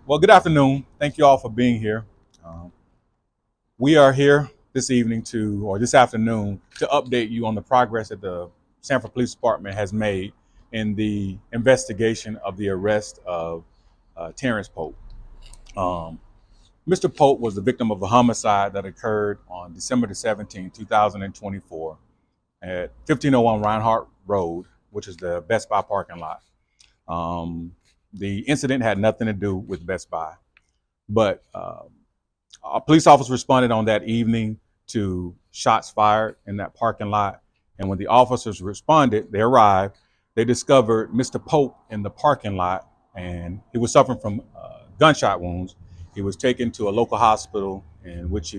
Well, good afternoon. Thank you all for being here. Um, we are here this evening or this afternoon, to update you on the progress that the Sanford Police Department has made in the investigation of the arrest of Terance Pope. Um, Mr. Pope was the victim of a homicide that occurred on December the 17th, 2024, at 1501 Reinhardt Road, which is the Best Buy parking lot. The incident had nothing to do with Best Buy, but a police officer responded on that evening to shots fired in that parking lot. And when the officers responded, they arrived, they discovered Mr. Pope in the parking lot, and he was suffering from gunshot wounds. He was taken to a local hospital in which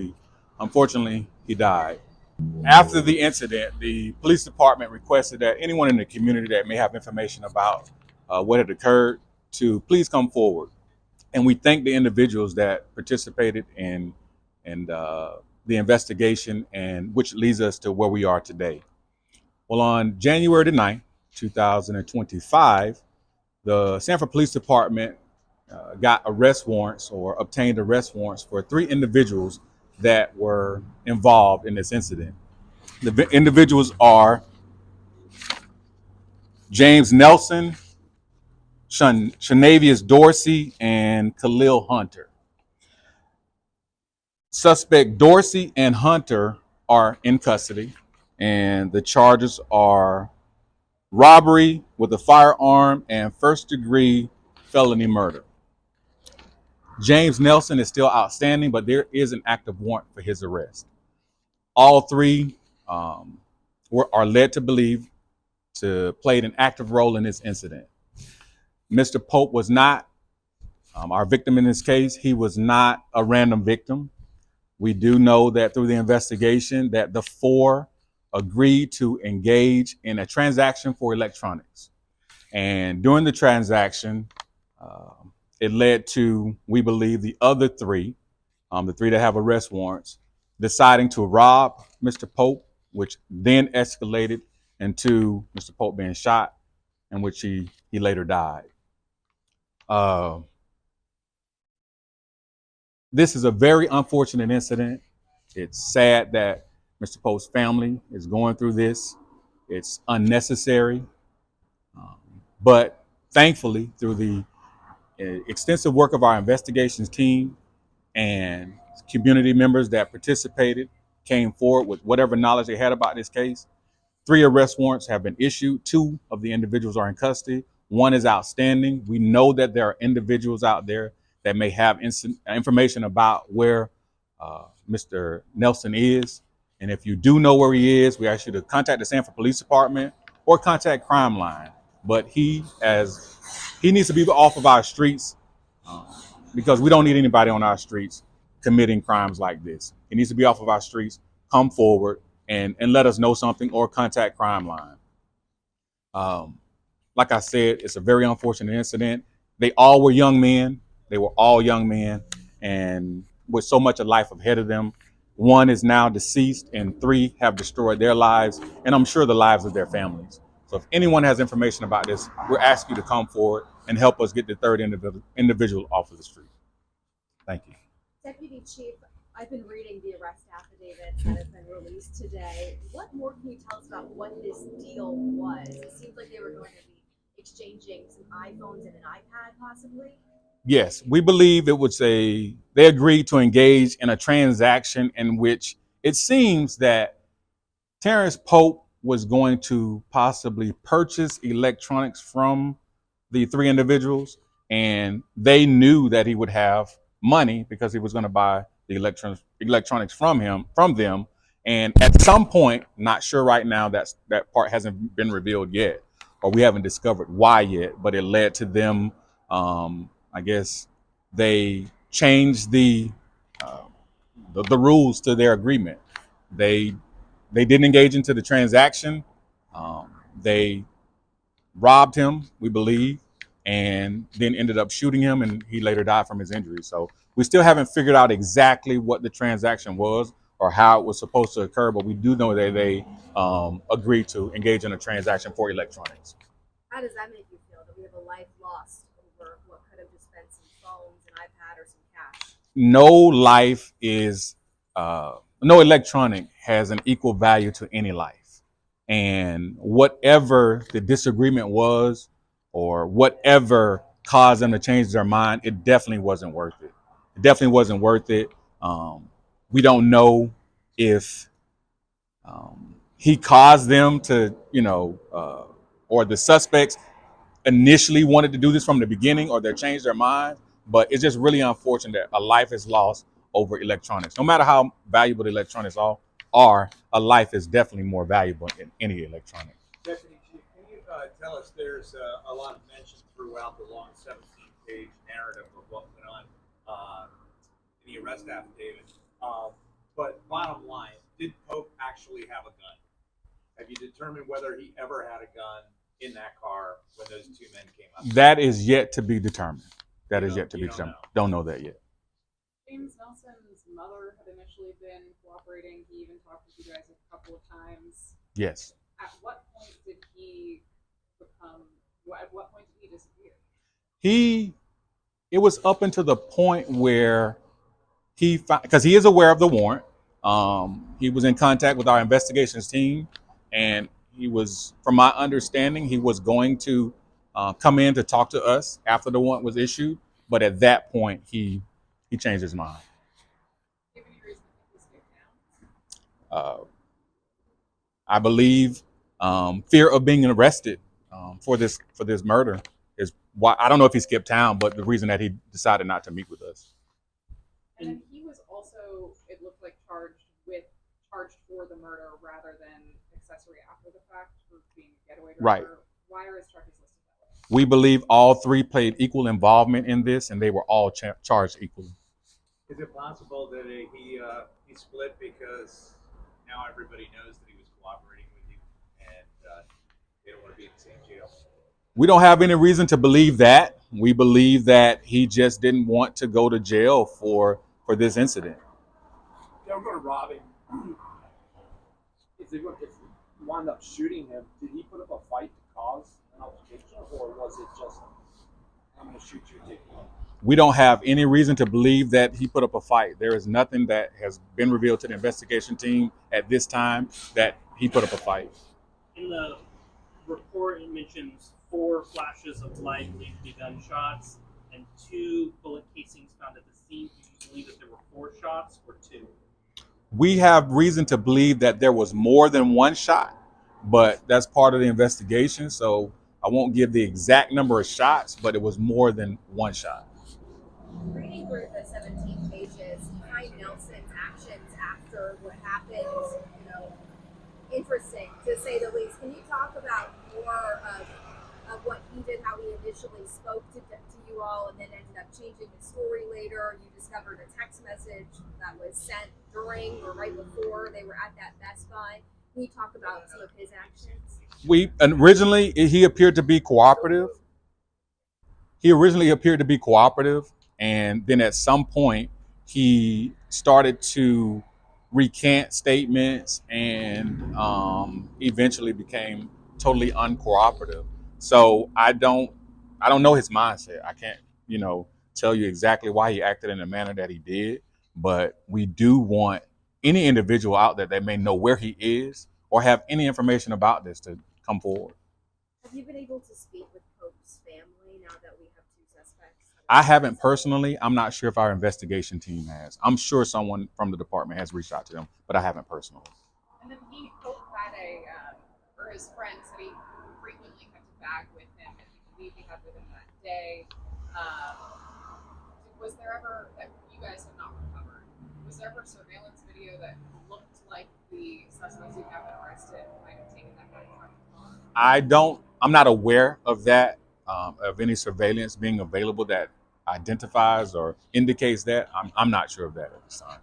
unfortunately, he died. After the incident, the police department requested that anyone in the community that may have information about what had occurred to please come forward. And we thank the individuals that participated in the investigation, and which leads us to where we are today. Well, on January the 9th, 2025, the Sanford Police Department got arrest warrants or obtained arrest warrants for three individuals that were involved in this incident. The individuals are James Nelson, Shanavius Dorsey, and Khalil Hunter. Suspect Dorsey and Hunter are in custody, and the charges are robbery with a firearm and first-degree felony murder. James Nelson is still outstanding, but there is an active warrant for his arrest. All three are led to believe to played an active role in this incident. Mr. Pope was not our victim in this case. He was not a random victim. We do know that through the investigation that the four agreed to engage in a transaction for electronics. And during the transaction, it led to, we believe, the other three, the three that have arrest warrants, deciding to rob Mr. Pope, which then escalated into Mr. Pope being shot, in which he later died. This is a very unfortunate incident. It's sad that Mr. Pope's family is going through this. It's unnecessary. But thankfully, through the extensive work of our investigations team and community members that participated, came forward with whatever knowledge they had about this case, three arrest warrants have been issued. Two of the individuals are in custody. One is outstanding. We know that there are individuals out there that may have information about where Mr. Nelson is. And if you do know where he is, we ask you to contact the Sanford Police Department or contact Crime Line. But he needs to be off of our streets, because we don't need anybody on our streets committing crimes like this. He needs to be off of our streets. Come forward and let us know something, or contact Crime Line. Like I said, it's a very unfortunate incident. They all were young men. They were all young men, and with so much of life ahead of them. One is now deceased, and three have destroyed their lives, and I'm sure the lives of their families. So if anyone has information about this, we're asking you to come forward and help us get the third individual off of the street. Thank you. Deputy Chief, I've been reading the arrest affidavits that have been released today. What more can you tell us about what this deal was? It seems like they were going to be exchanging some iPhones and an iPad, possibly. Yes, we believe they agreed to engage in a transaction in which it seems that Terance Pope was going to possibly purchase electronics from the three individuals, and they knew that he would have money because he was going to buy the electronics from them. And at some point, not sure right now, that part hasn't been revealed yet, or we haven't discovered why yet, but it led to them, I guess they changed the rules to their agreement. They didn't engage into the transaction. They robbed him, we believe, and then ended up shooting him, and he later died from his injuries. So we still haven't figured out exactly what the transaction was or how it was supposed to occur, but we do know that they agreed to engage in a transaction for electronics. How does that make you feel that we have a life lost over what could have just been some phones, an iPad, or some cash. No life is, no electronic has an equal value to any life. And whatever the disagreement was, or whatever caused them to change their mind, it definitely wasn't worth it. It definitely wasn't worth it. We don't know if he caused them to, or the suspects initially wanted to do this from the beginning, or they changed their mind. But it's just really unfortunate that a life is lost over electronics. No matter how valuable the electronics are, a life is definitely more valuable than any electronic. Deputy Chief, can you tell us, there's a lot of mention throughout the long 17-page narrative of what went on in the arrest affidavit. But bottom line, did Pope actually have a gun? Have you determined whether he ever had a gun in that car when those two men came up? That is yet to be determined. That is yet to be determined. Don't know that yet. James Nelson's mother had initially been cooperating. He even talked with you guys a couple of times. Yes. At what point did he become? At what point did he disappear? It was up until the point where because he is aware of the warrant. He was in contact with our investigations team, and he was, from my understanding, he was going to come in to talk to us after the warrant was issued. But at that point, he changed his mind. Do you have any reason to think he skipped town? I believe fear of being arrested for this murder is why. I don't know if he skipped town, but the reason that he decided not to meet with us. And then he was also, it looked like, charged for the murder rather than accessory after the fact for being a getaway driver. Right. Why are his charges listed that way? We believe all three played equal involvement in this, and they were all charged equally. Is it possible that he split because now everybody knows that he was cooperating with you, and they don't want to be in the same jail? We don't have any reason to believe that. We believe that he just didn't want to go to jail for this incident. They were going to rob him. If they wound up shooting him, did he put up a fight to cause an altercation, or was it just, I'm going to shoot you and take you home? We don't have any reason to believe that he put up a fight. There is nothing that has been revealed to the investigation team at this time that he put up a fight. In the report, it mentions 4 flashes of light believed to be gunshots and 2 bullet casings found at the scene. Do you believe that there were 4 shots or 2? We have reason to believe that there was more than one shot, but that's part of the investigation. So I won't give the exact number of shots, but it was more than one shot. Reading through the 17 pages, you find Nelson's actions after what happened, interesting to say the least. Can you talk about more of what he did, how he initially spoke to you all, and then ended up changing his story later? You discovered a text message that was sent during or right before they were at that Best Buy. Can you talk about some of his actions? Originally he appeared to be cooperative. And then at some point he started to recant statements and eventually became totally uncooperative. So I don't know his mindset. I can't, tell you exactly why he acted in the manner that he did, but we do want any individual out there that may know where he is or have any information about this to come forward. Have you been able to speak with Pope's family now that we have 2 suspects? I haven't personally. I'm not sure if our investigation team has. I'm sure someone from the department has reached out to them, but I haven't personally. And then Pope had or his friend said he frequently kept a bag with him, and he believed he had with him that day. Was there ever, that you guys have not recovered, was there ever surveillance video that looked like the suspects who have been arrested might have taken that bag from him? I'm not aware of that, of any surveillance being available that identifies or indicates that. I'm not sure of that at this time.